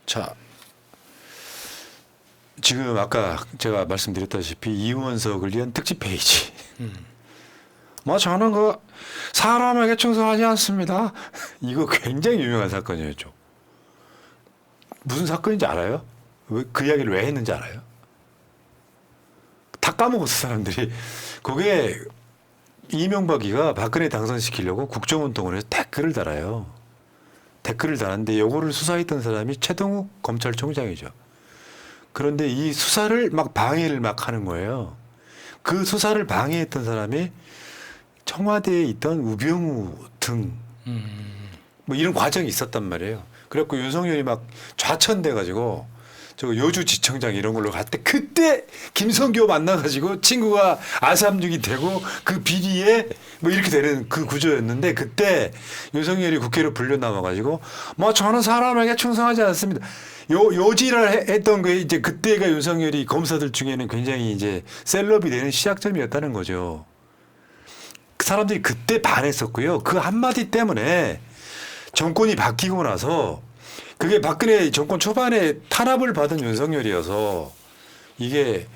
자, 지금 아까 제가 말씀드렸다시피 이원석을 위한 특집 페이지. 뭐 저는 그 사람에게 충성하지 않습니다. 이거 굉장히 유명한 사건이었죠. 무슨 사건인지 알아요? 그 이야기를 왜 했는지 알아요? 다 까먹었어 사람들이. 그게 이명박이가 박근혜 당선시키려고 국정운동을 해서 댓글을 달아요. 댓글을 달았는데 요거를 수사했던 사람이 최동욱 검찰총장이죠. 그런데 이 수사를 막 방해를 막 하는 거예요. 그 수사를 방해했던 사람이 청와대에 있던 우병우 등 뭐 이런 과정이 있었단 말이에요. 그래갖고 윤석열이 막 좌천돼가지고 저 여주지청장 이런 걸로 갈 때 그때 김성교 만나가지고 친구가 아삼육이 되고 그 비리에 뭐 이렇게 되는 그 구조였는데 그때 윤석열이 국회로 불려 나와가지고 뭐 저는 사람에게 충성하지 않습니다. 요지를 했던 게 이제 그때가 윤석열이 검사들 중에는 굉장히 이제 셀럽이 되는 시작점이었다는 거죠. 그 사람들이 그때 반했었고요. 그 한마디 때문에 정권이 바뀌고 나서 그게 박근혜 정권 초반에 탄압을 받은 윤석열이어서 이게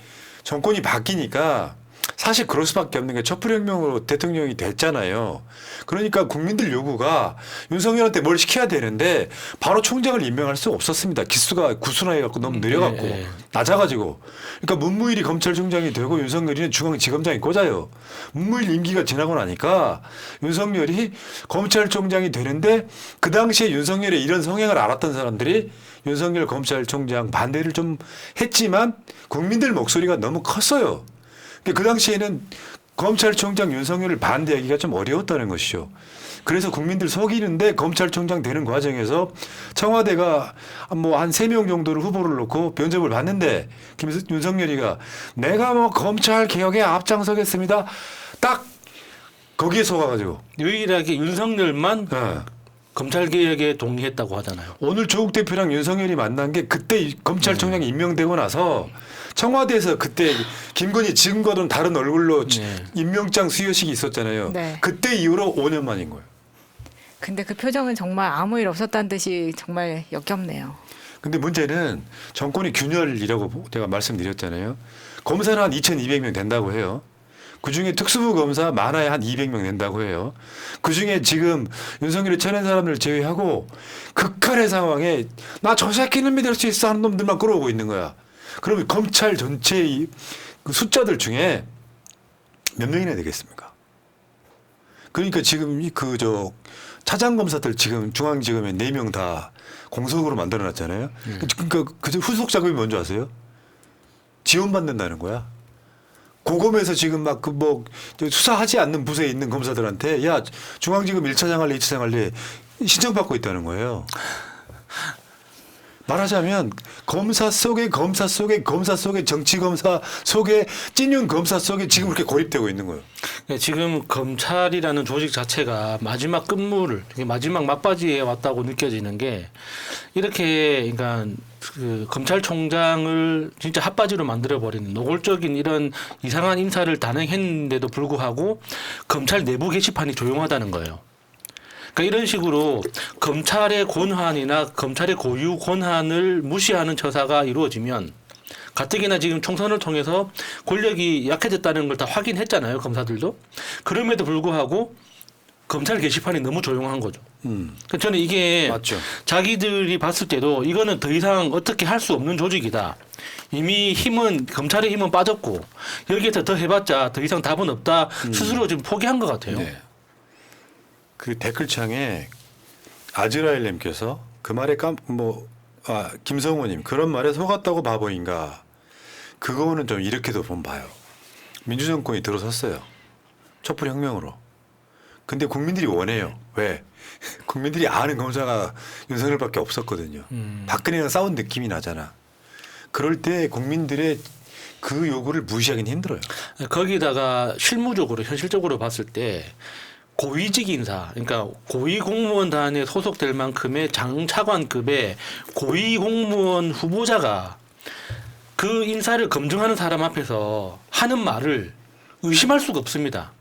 정권이 바뀌니까 사실 그럴 수밖에 없는 게 촛불혁명으로 대통령이 됐잖아요. 그러니까 국민들 요구가 윤석열한테 뭘 시켜야 되는데 바로 총장을 임명할 수 없었습니다. 기수가 구순하게 너무 느려갖고 낮아가지고. 그러니까 문무일이 검찰총장이 되고 윤석열이는 중앙지검장이 꽂아요. 문무일 임기가 지나고 나니까 윤석열이 검찰총장이 되는데 그 당시에 윤석열의 이런 성향을 알았던 사람들이 윤석열 검찰총장 반대를 좀 했지만 국민들 목소리가 너무 컸어요. 그 당시에는 검찰총장 윤석열을 반대하기가 좀 어려웠다는 것이죠. 그래서 국민들 속이는데 검찰총장 되는 과정에서 청와대가 뭐 한 3명 정도를 후보를 놓고 면접을 봤는데 윤석열이가 내가 뭐 검찰 개혁에 앞장서겠습니다. 딱 거기에 속아가지고 유일하게 윤석열만 검찰개혁에 동의했다고 하잖아요. 오늘 조국 대표랑 윤석열이 만난 게 그때 검찰총장이 임명되고 나서 청와대에서 그때 김건희 지금과는 다른 얼굴로 임명장 수여식이 있었잖아요. 네. 그때 이후로 5년 만인 거예요. 근데 그 표정은 정말 아무 일 없었다는 듯이 정말 역겹네요. 근데 문제는 정권이 균열이라고 제가 말씀드렸잖아요. 검사는 한 2,200명 된다고 해요. 그중에 특수부 검사 많아야 한 200명 된다고 해요. 그중에 지금 윤석열이 쳐낸 사람들 제외하고 극한의 상황에 나 저 새끼는 믿을 수 있어 하는 놈들만 끌어오고 있는 거야. 그러면 검찰 전체의 그 숫자들 중에 몇 명이나 되겠습니까? 그러니까 지금 그 차장 검사들 지금 중앙지검에 4명 다 공석으로 만들어놨잖아요. 그러니까 그 후속 작업이 뭔지 아세요? 지원받는다는 거야. 고검에서 지금 막 그 뭐 수사하지 않는 부서에 있는 검사들한테 야 중앙지검 1차장 할래 2차장 할래 신청받고 있다는 거예요. 말하자면 검사 속에 검사 속에 검사 속에 정치검사 속에 찐윤 검사 속에 지금 그렇게 고립되고 있는 거예요. 지금 검찰이라는 조직 자체가 마지막 끝물, 마지막 막바지에 왔다고 느껴지는 게 이렇게 그러니까 그 검찰총장을 진짜 핫바지로 만들어버리는 노골적인 이런 이상한 인사를 단행했는데도 불구하고 검찰 내부 게시판이 조용하다는 거예요. 그러니까 이런 식으로 검찰의 권한이나 검찰의 고유 권한을 무시하는 처사가 이루어지면 가뜩이나 지금 총선을 통해서 권력이 약해졌다는 걸 다 확인했잖아요. 검사들도. 그럼에도 불구하고 검찰 게시판이 너무 조용한 거죠. 그러니까 저는 이게 맞죠. 자기들이 봤을 때도 이거는 더 이상 어떻게 할 수 없는 조직이다. 이미 검찰의 힘은 빠졌고 여기에서 더 해봤자 더 이상 답은 없다. 스스로 지금 포기한 것 같아요. 네. 그 댓글창에 아즈라엘님께서 그 말에 김성호님 그런 말에 속았다고 바보인가. 그거는 좀 이렇게도 좀 봐요. 민주정권이 들어섰어요. 촛불혁명으로. 근데 국민들이 원해요. 왜? 국민들이 아는 검사가 윤석열밖에 없었거든요. 박근혜랑 싸운 느낌이 나잖아. 그럴 때 국민들의 그 요구를 무시하기는 힘들어요. 거기다가 실무적으로 현실적으로 봤을 때 고위직 인사, 그러니까 고위공무원단에 소속될 만큼의 장차관급의 고위공무원 후보자가 그 인사를 검증하는 사람 앞에서 하는 말을 의심할 수가 없습니다.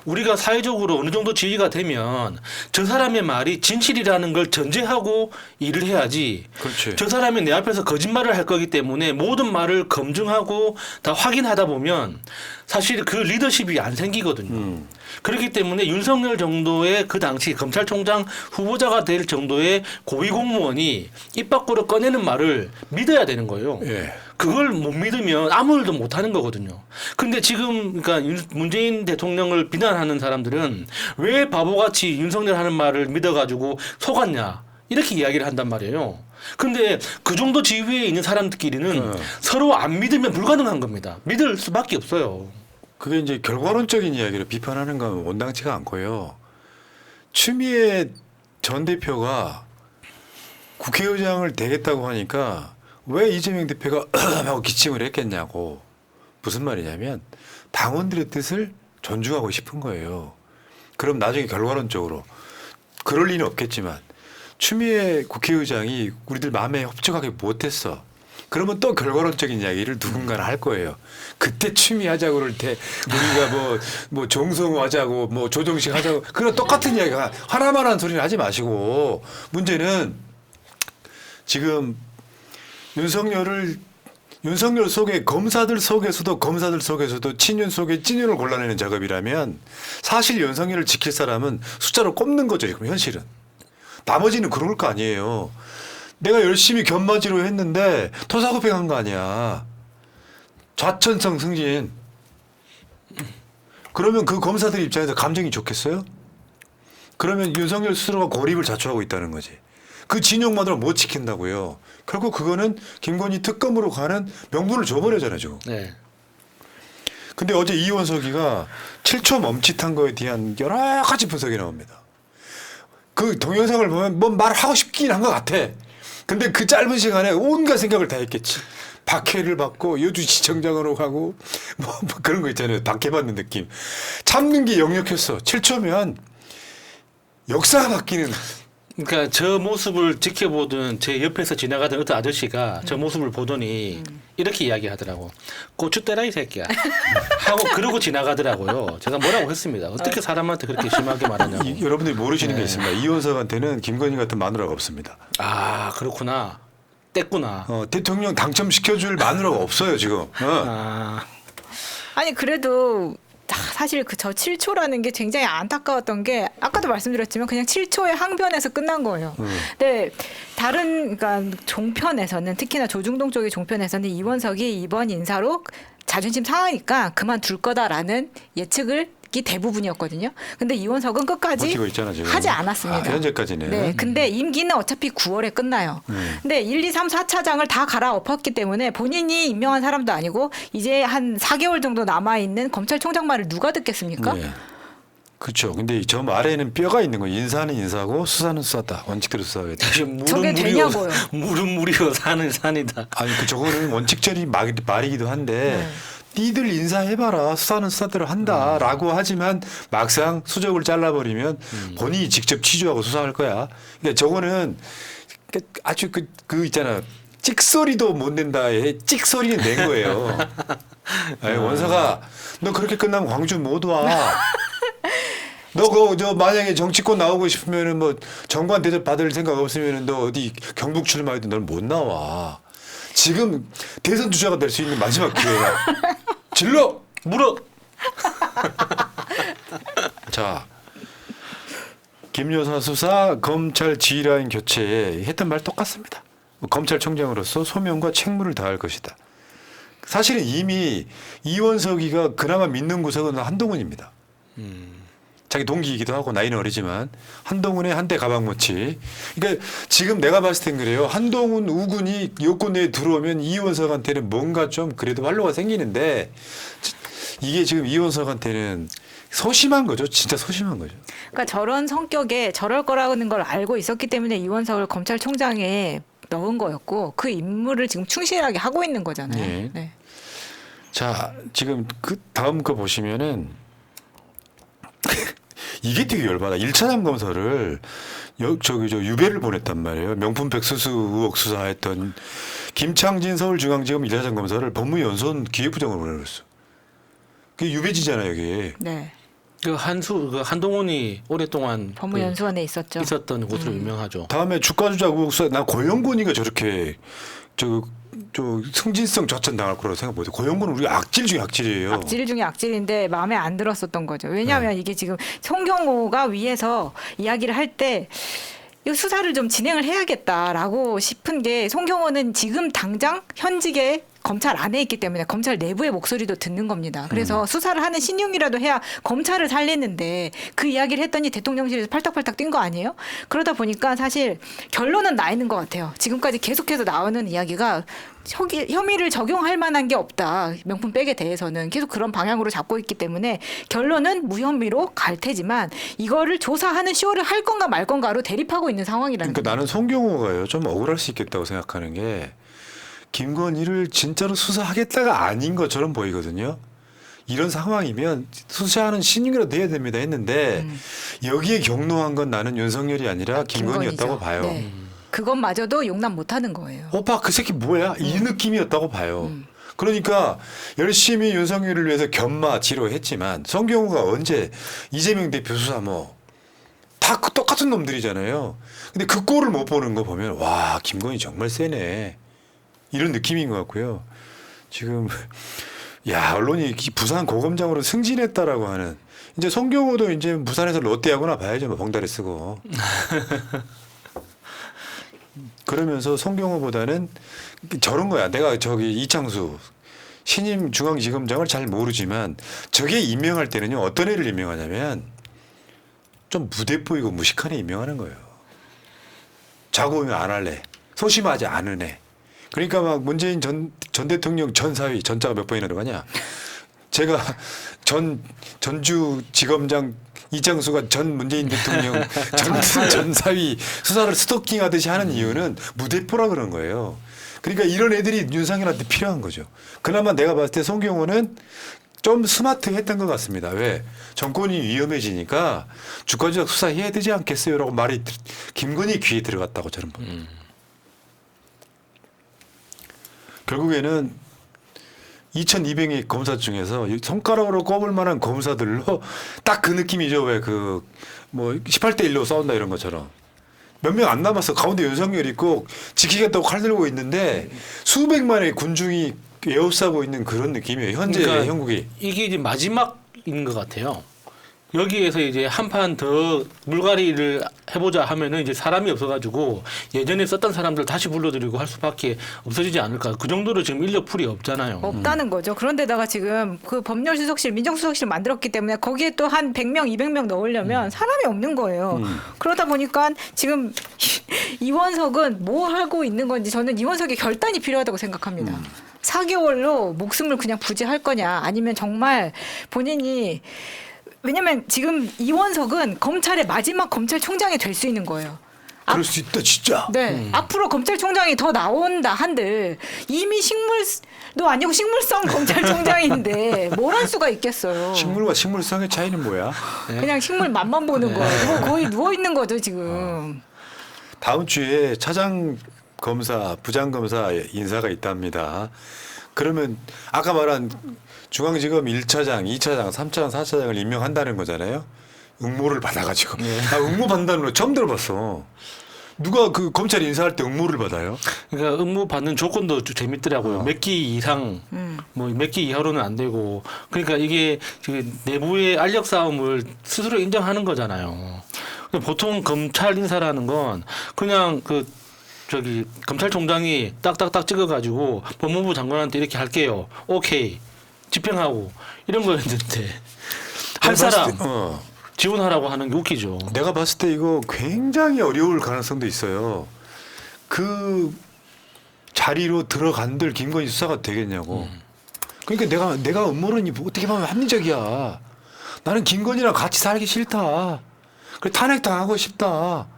우리가 사회적으로 어느 정도 지위가 되면 저 사람의 말이 진실이라는 걸 전제하고 일을 해야지. 그렇지. 저 사람이 내 앞에서 거짓말을 할 거기 때문에 모든 말을 검증하고 다 확인하다 보면 사실 그 리더십이 안 생기거든요. 그렇기 때문에 윤석열 정도의 그 당시 검찰총장 후보자가 될 정도의 고위 공무원이 입 밖으로 꺼내는 말을 믿어야 되는 거예요. 예. 그걸 못 믿으면 아무 일도 못 하는 거거든요. 근데 지금 그러니까 문재인 대통령을 비난하는 사람들은 왜 바보같이 윤석열 하는 말을 믿어가지고 속았냐 이렇게 이야기를 한단 말이에요. 근데 그 정도 지위에 있는 사람들끼리는 서로 안 믿으면 불가능한 겁니다. 믿을 수밖에 없어요. 그게 이제 결과론적인 이야기를 비판하는 건 온당치가 않고요. 추미애 전 대표가 국회의장을 되겠다고 하니까 왜 이재명 대표가 하고 기침을 했겠냐고. 무슨 말이냐면 당원들의 뜻을 존중하고 싶은 거예요. 그럼 나중에 결과론적으로 그럴 리는 없겠지만 추미애 국회의장이 우리들 마음에 협조하게 못했어. 그러면 또 결과론적인 이야기를 누군가는 할 거예요. 그때 추미하자고 그럴 때 우리가 뭐 정성호 하자고 뭐 조정식 하자고 그런 똑같은 이야기가 하나만 한 소리는 하지 마시고 문제는 지금 윤석열 속에 검사들 속에서도 친윤 속에 찐윤을 골라내는 작업이라면 사실 윤석열을 지킬 사람은 숫자로 꼽는 거죠. 지금 현실은. 나머지는 그럴 거 아니에요. 내가 열심히 견마지로 했는데 토사구팽한 거 아니야. 좌천성 승진. 그러면 그 검사들 입장에서 감정이 좋겠어요? 그러면 윤석열 스스로가 고립을 자초하고 있다는 거지. 그 진영만으로 못 지킨다고요. 결국 그거는 김건희 특검으로 가는 명분을 줘버려잖아요, 지금. 네. 근데 어제 이원석이가 7초 멈칫한 거에 대한 여러 가지 분석이 나옵니다. 그 동영상을 보면 뭔 말을 하고 싶긴 한 것 같아. 근데 그 짧은 시간에 온갖 생각을 다 했겠지. 박해를 받고 여주지청장으로 가고 뭐 그런 거 있잖아요. 박해받는 느낌. 참는 게 역력했어. 7초면 역사가 바뀌는. 그러니까 저 모습을 지켜보던 제 옆에서 지나가던 어떤 아저씨가 저 모습을 보더니 이렇게 이야기하더라고. 고추 떼라 이 새끼야. 하고 그러고 지나가더라고요. 제가 뭐라고 했습니다. 어떻게 사람한테 그렇게 심하게 말하냐고. 여러분들이 모르시는 게 있습니다. 이원석한테는 김건희 같은 마누라가 없습니다. 아 그렇구나. 뗐구나. 대통령 당첨시켜줄 마누라가 없어요 지금. 아, 아니 그래도 사실 그 저 7초라는 게 굉장히 안타까웠던 게 아까도 말씀드렸지만 그냥 7초의 항변에서 끝난 거예요. 근데 다른 그러니까 종편에서는 특히나 조중동 쪽의 종편에서는 이원석이 이번 인사로 자존심 상하니까 그만둘 거다라는 예측을 이 대부분이었거든요. 근데 이원석은 끝까지 버티고 있잖아, 지금. 하지 않았습니다. 현재까지는. 네, 근데 임기는 어차피 9월에 끝나요. 근데 1, 2, 3, 4차장을 다 갈아엎었기 때문에 본인이 임명한 사람도 아니고 이제 한 4개월 정도 남아 있는 검찰총장 말을 누가 듣겠습니까? 네. 그렇죠. 근데 저 말에는 뼈가 있는 거예요. 인사는 인사고 수사는 수사다. 원칙대로 수사해야 돼. 저게 되냐고요. 물은 물이요 산은 산이다. 아니 저거는 원칙적인 말이기도 한데 니들 인사해봐라. 수사는 수사대로 한다라고 하지만 막상 수적을 잘라버리면 본인이 직접 취조하고 수사할 거야. 그러니까 저거는 아주 그 있잖아. 찍소리도 못 낸다에 찍소리는 낸 거예요. 아니, 원사가 너 그렇게 끝나면 광주 못 와. 너 저 만약에 정치권 나오고 싶으면은 뭐 정관 대접 받을 생각 없으면은 너 어디 경북 출마해도 넌 못 나와. 지금 대선 주자가 될 수 있는 마지막 기회야. 질러 물어. 자, 김여사 수사 검찰 지휘라인 교체에 했던 말 똑같습니다. 검찰총장으로서 소명과 책무를 다할 것이다. 사실은 이미 이원석이가 그나마 믿는 구석은 한동훈입니다. 자기 동기이기도 하고 나이는 어리지만 한동훈의 한때 가방모치. 그러니까 지금 내가 봤을 땐 그래요. 한동훈 우군이 여권 내에 들어오면 이원석한테는 뭔가 좀 그래도 활로가 생기는데 이게 지금 이원석한테는 소심한 거죠. 진짜 소심한 거죠. 그러니까 저런 성격에 저럴 거라는 걸 알고 있었기 때문에 이원석을 검찰총장에 넣은 거였고 그 임무를 지금 충실하게 하고 있는 거잖아요. 네. 네. 자, 지금 그 다음 거 보시면은 이게 되게 열받아. 1차 점검서를 유배를 보냈단 말이에요. 명품 백수수 의혹 수사했던 김창진 서울중앙지검 1차 점검서를 법무연수원 기획부장으로 보내줬어. 그게 유배지잖아요, 이게. 네. 그 한동훈이 오랫동안 법무연수원에 있었죠. 있었던 곳으로 유명하죠. 다음에 주가 조작 의혹 수사 나 고영곤이가 저렇게 저 승진성 좌천 당할 거라고 생각 못해. 고영곤은 우리가 악질 중에 악질이에요. 악질 중에 악질인데 마음에 안 들었었던 거죠. 왜냐하면 이게 지금 송경호가 위에서 이야기를 할 때 이 수사를 좀 진행을 해야겠다라고 싶은 게 송경호는 지금 당장 현직에 검찰 안에 있기 때문에 검찰 내부의 목소리도 듣는 겁니다. 그래서 수사를 하는 신용이라도 해야 검찰을 살리는데 그 이야기를 했더니 대통령실에서 팔딱팔딱 뛴 거 아니에요? 그러다 보니까 사실 결론은 나 있는 것 같아요. 지금까지 계속해서 나오는 이야기가 혐의를 적용할 만한 게 없다. 명품백에 대해서는 계속 그런 방향으로 잡고 있기 때문에 결론은 무혐의로 갈 테지만 이거를 조사하는 쇼를 할 건가 말 건가로 대립하고 있는 상황이라는 그러니까 거죠. 나는 송경호가요 좀 억울할 수 있겠다고 생각하는 게 김건희를 진짜로 수사하겠다가 아닌 것처럼 보이거든요. 이런 상황이면 수사하는 신용이라도 해야 됩니다 했는데 여기에 경로한 건 나는 윤석열이 아니라 김건희였다고 김건희죠. 봐요. 네. 그것마저도 용납 못하는 거예요. 오빠 그 새끼 뭐야? 이 느낌이었다고 봐요. 그러니까 열심히 윤석열을 위해서 견마 지로했지만 송경호가 언제 이재명 대표 수사 뭐 다 똑같은 놈들이잖아요. 근데 그 꼴을 못 보는 거 보면 와 김건희 정말 세네 이런 느낌인 것 같고요. 지금 야 언론이 부산 고검장으로 승진했다라고 하는 이제 송경호도 이제 부산에서 롯데하거나 봐야죠. 뭐 봉다리 쓰고. 그러면서 송경호보다는 저런 거야. 내가 저기 이창수 신임 중앙지검장을 잘 모르지만 저게 임명할 때는요. 어떤 애를 임명하냐면 좀 무대뽀이고 무식한 애 임명하는 거예요. 자고 오면 안 할래. 소심하지 않은 애. 그러니까 막 문재인 전 대통령 전사위 전자가 몇 번이나 들어가냐. 제가 전주지검장 이창수가 전 문재인 대통령 전사위 수사를 스토킹하듯이 하는 이유는 무대포라 그런 거예요. 그러니까 이런 애들이 윤상현한테 필요한 거죠. 그나마 내가 봤을 때 송경호는 좀 스마트했던 것 같습니다. 왜? 정권이 위험해지니까 주가 조작 수사해야 되지 않겠어요라고 말이 김건희 귀에 들어갔다고 저는 봅니다. 결국에는 2,200의 검사 중에서 손가락으로 꼽을 만한 검사들로 딱 그 느낌이죠. 왜 그 뭐 18대 1로 싸운다 이런 것처럼. 몇 명 안 남았어. 가운데 윤석열 있고 지키겠다고 칼 들고 있는데 수백만의 군중이 에워싸고 있는 그런 느낌이에요. 현재 그러니까 형국이. 이게 이제 마지막인 것 같아요. 여기에서 이제 한 판 더 물갈이를 해보자 하면은 이제 사람이 없어가지고 예전에 썼던 사람들 다시 불러들이고 할 수밖에 없어지지 않을까. 그 정도로 지금 인력풀이 없잖아요. 없다는 거죠. 그런데다가 지금 그 법률수석실, 민정수석실 만들었기 때문에 거기에 또 한 100명, 200명 넣으려면 사람이 없는 거예요. 그러다 보니까 지금 이원석은 뭐 하고 있는 건지 저는 이원석의 결단이 필요하다고 생각합니다. 4개월로 목숨을 그냥 부지할 거냐 아니면 정말 본인이 왜냐면 지금 이원석은 검찰의 마지막 검찰총장이 될 수 있는 거예요. 그럴 수 있다 진짜. 네. 앞으로 검찰총장이 더 나온다 한들 이미 식물도 아니고 식물성 검찰총장인데 뭘 할 수가 있겠어요. 식물과 식물성의 차이는 뭐야? 그냥 식물 맛만 보는 거예요. 거의 누워 있는 거죠 지금. 다음 주에 차장 검사, 부장 검사 인사가 있답니다. 그러면 아까 말한 중앙지검 1차장, 2차장, 3차장, 4차장을 임명한다는 거잖아요. 응모를 받아가지고. 나 응모 받는다는 거 처음 들어봤어. 누가 그 검찰 인사할 때 응모를 받아요? 그러니까 응모 받는 조건도 재밌더라고요. 몇 기 이상, 뭐 몇 기 이하로는 안 되고. 그러니까 이게 지금 내부의 알력 싸움을 스스로 인정하는 거잖아요. 보통 검찰 인사라는 건 그냥 검찰총장이 딱딱딱 찍어가지고 법무부 장관한테 이렇게 할게요. 오케이. 집행하고 이런 거였는데 한 사람 지원하라고 하는 게 웃기죠. 내가 봤을 때 이거 굉장히 어려울 가능성도 있어요. 그 자리로 들어간들 김건희 수사가 되겠냐고. 그러니까 내가 음모론이 어떻게 보면 합리적이야. 나는 김건희랑 같이 살기 싫다. 그래 탄핵당하고 싶다.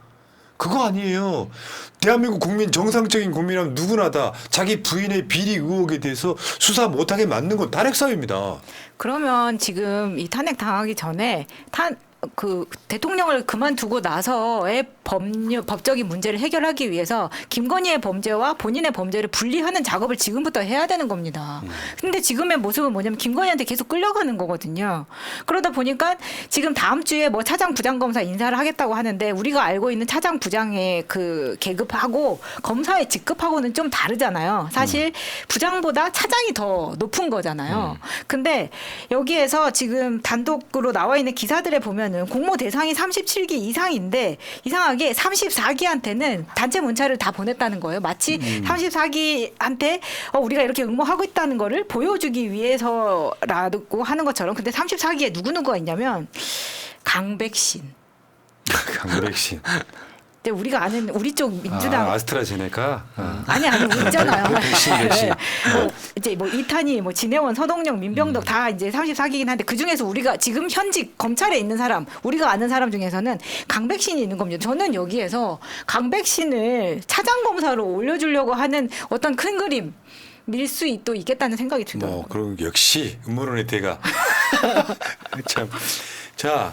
그거 아니에요. 대한민국 국민 정상적인 국민이라면 누구나 다 자기 부인의 비리 의혹에 대해서 수사 못하게 만든 건 탄핵 사유입니다. 그러면 지금 이 탄핵 당하기 전에 그 대통령을 그만두고 나서의 법적인 문제를 해결하기 위해서 김건희의 범죄와 본인의 범죄를 분리하는 작업을 지금부터 해야 되는 겁니다. 근데 지금의 모습은 뭐냐면 김건희한테 계속 끌려가는 거거든요. 그러다 보니까 지금 다음 주에 뭐 차장 부장검사 인사를 하겠다고 하는데 우리가 알고 있는 차장 부장의 그 계급하고 검사의 직급하고는 좀 다르잖아요. 사실 부장보다 차장이 더 높은 거잖아요. 근데 여기에서 지금 단독으로 나와 있는 기사들에 보면은 공모 대상이 37기 이상인데 이상하게 34기한테는 단체 문자를 다 보냈다는 거예요. 마치 34기한테 우리가 이렇게 응모하고 있다는 거를 보여주기 위해서라고 하는 것처럼. 근데 34기에 누구누구가 있냐면 강백신. 강백신. 근데 우리가 아는 우리 쪽 민주당 아스트라제네카. 아니 우리 있잖아요. 백신. 뭐 이제 뭐 이탄희, 뭐 진해원, 서동영, 민병덕 다 이제 34기긴 한데 그 중에서 우리가 지금 현직 검찰에 있는 사람, 우리가 아는 사람 중에서는 강백신이 있는 겁니다. 저는 여기에서 강백신을 차장 검사로 올려주려고 하는 어떤 큰 그림. 밀 수 또 있겠다는 생각이 들더라고요. 그럼 역시 음모론의 대가. 참. 자,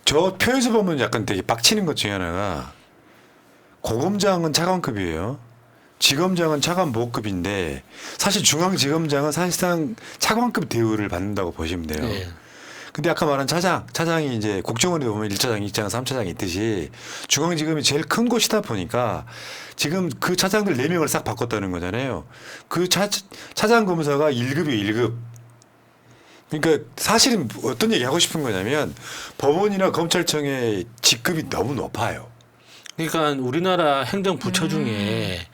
저 표에서 보면 약간 되게 빡치는 것 중에 하나가 고검장은 차관급이에요. 지검장은 차관 모급인데 사실 중앙지검장은 사실상 차관급 대우를 받는다고 보시면 돼요. 네. 근데 아까 말한 차장이 이제 국정원에 보면 1차장, 2차장, 3차장이 있듯이 중앙지검이 제일 큰 곳이다 보니까 지금 그 차장들 4명을 싹 바꿨다는 거잖아요. 그 차장 검사가 1급이에요, 1급. 그러니까 사실은 어떤 얘기 하고 싶은 거냐면 법원이나 검찰청의 직급이 너무 높아요. 그러니까 우리나라 행정부처 중에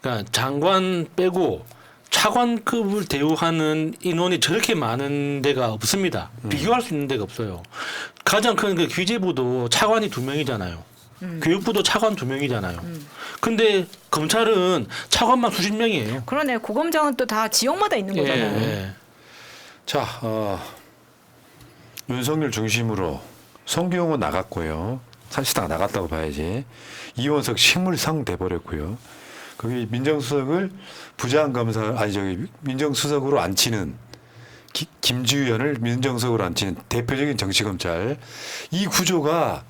그러니까 장관 빼고 차관급을 대우하는 인원이 저렇게 많은 데가 없습니다. 비교할 수 있는 데가 없어요. 가장 큰 그 기재부도 차관이 2명이잖아요. 교육부도 차관 2명이잖아요. 근데 검찰은 차관만 수십 명이에요. 그러네. 고검장은 또 다 지역마다 있는 거잖아요. 예. 자, 윤석열 중심으로 송기용은 나갔고요. 사실상 나갔다고 봐야지. 이원석 식물상 돼버렸고요. 거기 민정수석을 민정수석으로 앉히는 김주현을 민정수석으로 앉히는 대표적인 정치검찰. 이 구조가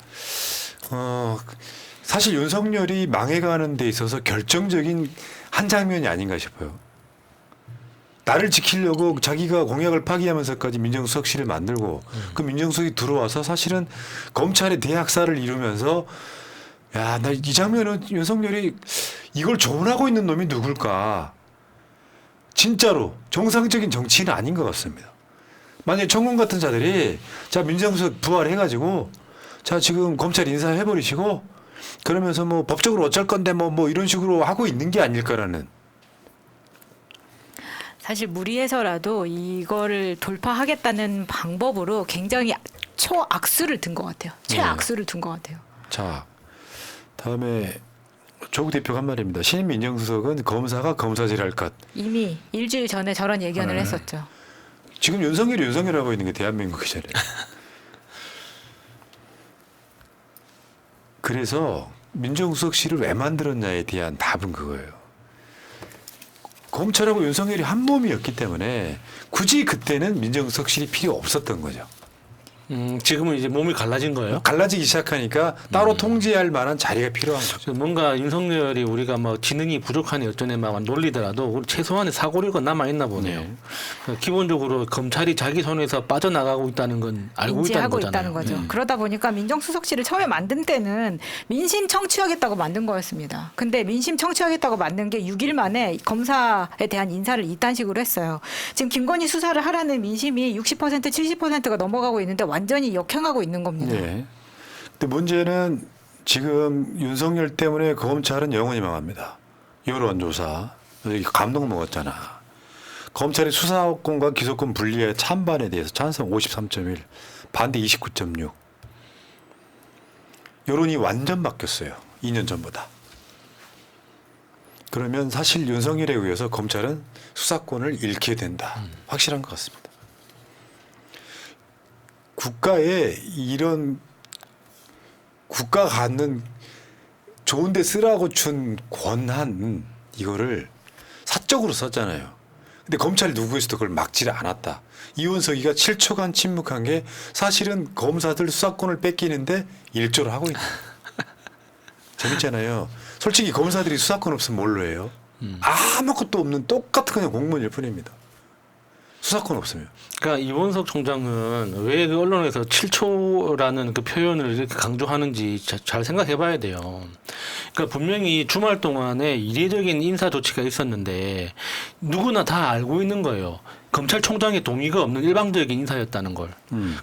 사실 윤석열이 망해가는 데 있어서 결정적인 한 장면이 아닌가 싶어요. 나를 지키려고 자기가 공약을 파기하면서까지 민정수석실을 만들고 그 민정수석이 들어와서 사실은 검찰의 대학살을 이루면서 야, 나 이 장면은 윤석열이 이걸 조언하고 있는 놈이 누굴까? 진짜로 정상적인 정치인은 아닌 것 같습니다. 만약에 청문 같은 자들이 자 민정수석 부활해가지고 자 지금 검찰 인사해버리시고 그러면서 뭐 법적으로 어쩔 건데 뭐 이런 식으로 하고 있는 게 아닐까라는. 사실 무리해서라도 이거를 돌파하겠다는 방법으로 굉장히 초악수를 든 것 같아요. 최악수를 둔 것 같아요. 자, 다음에 조국 대표가 한 말입니다. 신임 민정수석은 검사가 검사질할 것. 이미 일주일 전에 저런 예견을 했었죠. 지금 윤석열하고 있는 게 대한민국이잖아요. 그래서 민정수석실을 왜 만들었냐에 대한 답은 그거예요. 검찰하고 윤석열이 한 몸이었기 때문에 굳이 그때는 민정수석실이 필요 없었던 거죠. 지금은 이제 몸이 갈라진 거예요? 갈라지기 시작하니까 따로 통제할 만한 자리가 필요한 거죠. 뭔가 윤석열이 우리가 뭐 지능이 부족하니 어쩌네 막 놀리더라도 우리 최소한의 사고력은 남아있나 보네요. 기본적으로 검찰이 자기 손에서 빠져나가고 있다는 건 알고 인지하고 있다는 있다는 거잖아요. 거죠. 그러다 보니까 민정수석실을 처음에 만든 때는 민심 청취하겠다고 만든 거였습니다. 근데 민심 청취하겠다고 만든 게 6일 만에 검사에 대한 인사를 이딴 식으로 했어요. 지금 김건희 수사를 하라는 민심이 60% 70%가 넘어가고 있는데 완전히 역행하고 있는 겁니다. 네. 근데 문제는 지금 윤석열 때문에 검찰은 영원히 망합니다. 여론조사 감동 먹었잖아. 검찰의 수사권과 기소권 분리의 찬반에 대해서 찬성 53.1, 반대 29.6. 여론이 완전 바뀌었어요. 2년 전보다. 그러면 사실 윤석열에 의해서 검찰은 수사권을 잃게 된다. 확실한 것 같습니다. 국가에 이런 국가가 갖는 좋은 데 쓰라고 준 권한 이거를 사적으로 썼잖아요. 근데 검찰이 누구에서도 그걸 막지를 않았다. 이원석이가 7초간 침묵한 게 사실은 검사들 수사권을 뺏기는데 일조를 하고 있다. 재밌잖아요. 솔직히 검사들이 수사권 없으면 뭘로 해요? 아무것도 없는 똑같은 그냥 공무원일 뿐입니다. 수사권 없으면. 그러니까 이원석 총장은 왜 그 언론에서 7초라는 그 표현을 이렇게 강조하는지 잘 생각해봐야 돼요. 그러니까 분명히 주말 동안에 이례적인 인사 조치가 있었는데 누구나 다 알고 있는 거예요. 검찰총장의 동의가 없는 일방적인 인사였다는 걸.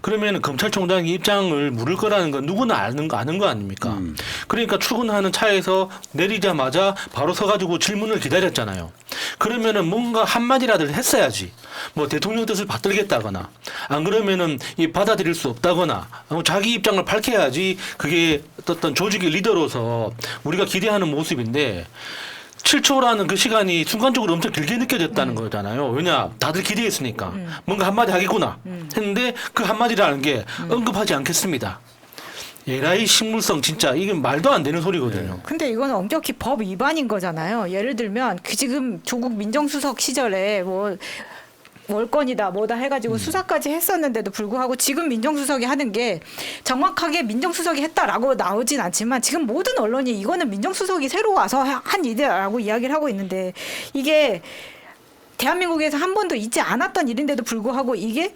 그러면 검찰총장의 입장을 물을 거라는 건 누구나 아는 거 아닙니까? 그러니까 출근하는 차에서 내리자마자 바로 서가지고 질문을 기다렸잖아요. 그러면은 뭔가 한마디라도 했어야지. 뭐 대통령 뜻을 받들겠다거나, 안 그러면은 이 받아들일 수 없다거나, 자기 입장을 밝혀야지 그게 어떤 조직의 리더로서 우리가 기대하는 모습인데. 7초라는 그 시간이 순간적으로 엄청 길게 느껴졌다는 거잖아요. 왜냐, 다들 기대했으니까 뭔가 한마디 하겠구나 했는데 그 한마디라는 게 언급하지 않겠습니다. 에라이 식물성 진짜 이게 말도 안 되는 소리거든요. 근데 이거는 엄격히 법 위반인 거잖아요. 예를 들면 그 지금 조국 민정수석 시절에 뭐 월권이다 뭐다 해가지고 수사까지 했었는데도 불구하고 지금 민정수석이 하는 게 정확하게 민정수석이 했다라고 나오진 않지만 지금 모든 언론이 이거는 민정수석이 새로 와서 한 일이라고 이야기를 하고 있는데 이게 대한민국에서 한 번도 있지 않았던 일인데도 불구하고 이게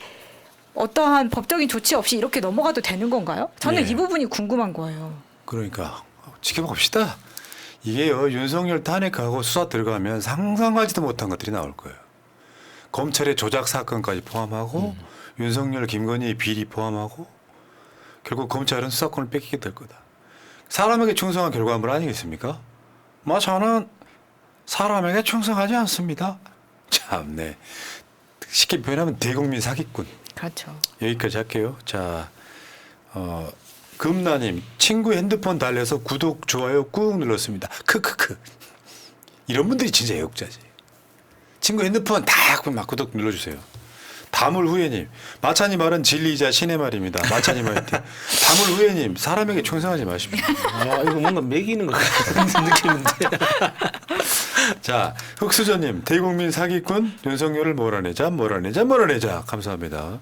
어떠한 법적인 조치 없이 이렇게 넘어가도 되는 건가요? 저는 네. 이 부분이 궁금한 거예요. 그러니까 지켜봅시다. 이게요, 윤석열 탄핵하고 수사 들어가면 상상하지도 못한 것들이 나올 거예요. 검찰의 조작 사건까지 포함하고 윤석열, 김건희 비리 포함하고 결국 검찰은 수사권을 뺏기게 될 거다. 사람에게 충성한 결과물 아니겠습니까? 뭐 저는 사람에게 충성하지 않습니다. 참네. 쉽게 표현하면 대국민 사기꾼. 그렇죠. 여기까지 할게요. 자, 금나님 친구 핸드폰 달래서 구독 좋아요 꾹 눌렀습니다. 크크크. 이런 분들이 진짜 애국자지. 친구 핸드폰 다 막 구독 눌러주세요. 다물후예님, 마찬이 말은 진리이자 신의 말입니다. 마찬이 화이팅. 다물후예님, 사람에게 충성하지 마십시오. 아, 이거 뭔가 매기는 것 같은 느낌인데. 자, 흑수저님, 대국민 사기꾼 윤석열을 몰아내자. 감사합니다.